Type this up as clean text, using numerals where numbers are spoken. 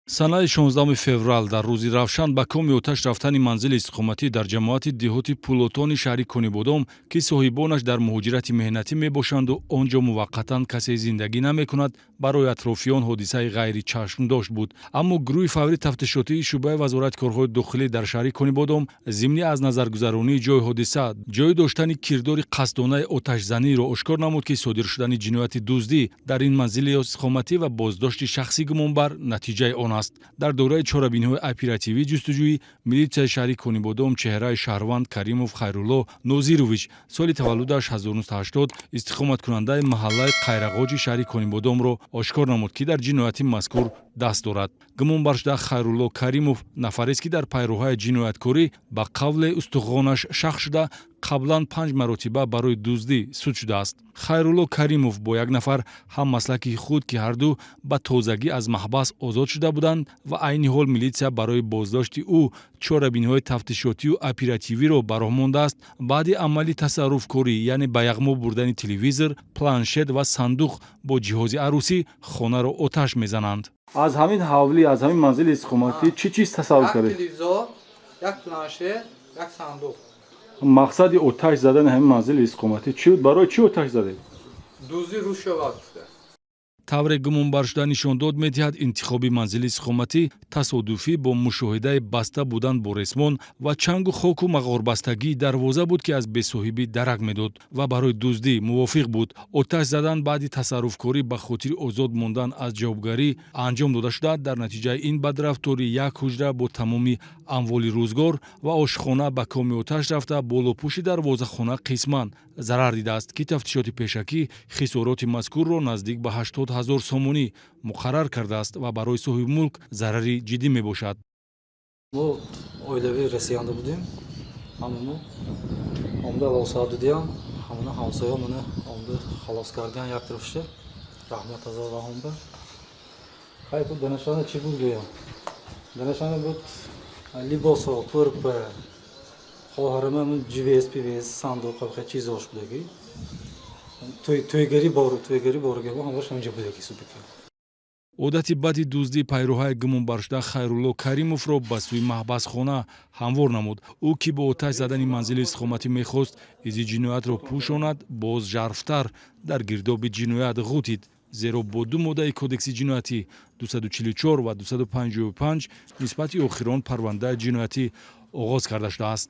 санаи 16 феврал дар рӯзи равшан ба коми оташ рафтани манзили истиқоматӣ дар ҷамоати деҳоти пулотони шаҳри Конибодом, ки соҳибонаш дар муҳоҷирати меҳнатӣ мебошанду он ҷо муваққатан касе зиндагӣ намекунад, барои атрофиён ҳодисаи ғайричашмдош буд. Аммо гурӯҳи фаври тафтишотии шуъбаи вазорати корҳои дохилӣ дар шаҳри Конибодом зимни аз назаргузаронии ҷои ҳодиса ҷои доштани кирдори қасдонаи оташзаниро ошкор намуд, ки содир шудани ҷинояти дуздӣ дар ин манзили истиқоматӣ ва боздошти шахси гумонбар натиҷаи он аст. Дар дораи чорабиниҳои оперативии ҷустуҷӯӣ милитсияи шаҳри Конибодом чеҳраи Шаҳрванд Каримов Хайрулло Нозирович, соли таваллудаш 1980, истиқоматкунандаи маҳаллаи Қайрағоҷи шаҳри Конибодомро ошкор намуд, ки дар ҷинояти мазкур даст дорад. гумонбаршуда Хайрулло Каримов нафарест, ки дар пайроҳаи ҷинояткорӣ ба қавле устухонаш шах шуда қаблан 5 маротиба барои дуздӣ суд шудааст. Хайрулло Каримов бо як нафар ҳаммаслаки худ, ки ҳарду ба тозагӣ аз маҳбас озод шуда буданд ва айни ҳол милитсия барои боздошти ӯ чорабиниҳои тафтишотию оперативиро ба роҳ мондааст, баъди амали тасарруфкорӣ, яъне ба яғмо бурдани телевизор, планшет ва сандуқ бо ҷиҳози арӯсӣ хонаро оташ мезананд. аз ҳамин ҳавлӣ, аз ҳамин манзили истиқоматӣ чӣ чиз тасарруф кардед? Як телевизор, як планшет, як сандуқ. мақсади оташ задани ҳамин манзили истиқоматӣ чӣ буд? Барои чӣ оташ задед? Дузди рӯ шавад гуфта. тавре гумонбаршуда нишон дод медиҳад, интихоби манзили истиқоматӣ тасодуфӣ бо мушоҳидаи баста будан бо ресмон ва чангу хоку мағорбастагии дарвоза буд, ки аз бесоҳибӣ дарак медод ва барои дуздӣ мувофиқ буд. оташ задан баъди тасарруфкорӣ ба хотири озод мондан аз ҷавобгарӣ анҷом дода шуда, дар натиҷаи ин бадрафторӣ як ҳуҷра бо тамоми амволи рӯзгор ва ошхона ба коми оташ рафта, болопӯши дарвозахона қисман зарар дидааст, ки тафтишоти пешакӣ хисороти мазкурро наздик ба 80 000 сомонӣ муқаррар кардааст ва барои соҳибмулк зарари ҷиддӣ мебошад. мо оилавӣ расиянда будем, ҳамамо омда лосаа дудиям, ҳамана ҳамсоя мана омда халос кардиям як тарафша, раҳмат азо раҳонда. Хай буд данашана чӣ буд гӯям? Данашана буд либосо, курпа, хоҳарама ҷивес, пивес, сандуқа ва чизош будаги. Тӯйгарӣ боргава ҳамаш ҳамҷа будаги субика. одати бади дуздӣ пайроҳаи гумонбаршуда Хайрулло Каримовро ба сӯи маҳбасхона ҳамвор намуд. ӯ, ки бо оташ задани манзили истиқоматӣ мехост изи ҷиноятро пӯшонад, боз жарфтар дар гирдоби ҷиноят ғутид, зеро бо ду моддаи кодекси ҷиноятӣ 244 ва 255 нисбати охирон парвандаи ҷиноятӣ оғоз карда шудааст.